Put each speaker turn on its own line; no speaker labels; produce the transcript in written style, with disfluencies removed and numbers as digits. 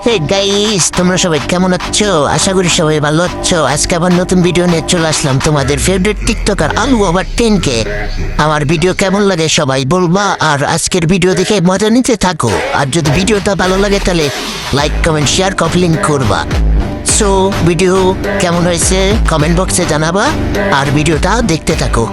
Hey guys, তোমরা সবাই কেমন আছো? আশা করি সবাই ভালো আছো। আজকে আবার নতুন ভিডিও নিয়ে চলে আসলাম তোমাদের ফেভারিট টিকটকার আলু ওভার 10K। আমার ভিডিও কেমন লাগে সবাই বলবা, আর আজকের ভিডিও দেখে মজা নিতে থাকো। আর যদি ভিডিওটা ভালো লাগে তাহলে লাইক কমেন্ট শেয়ার কপলিং করবা। সো ভিডিও কেমন হয়েছে কমেন্ট বক্সে জানাবা, আর ভিডিওটা দেখতে থাকো।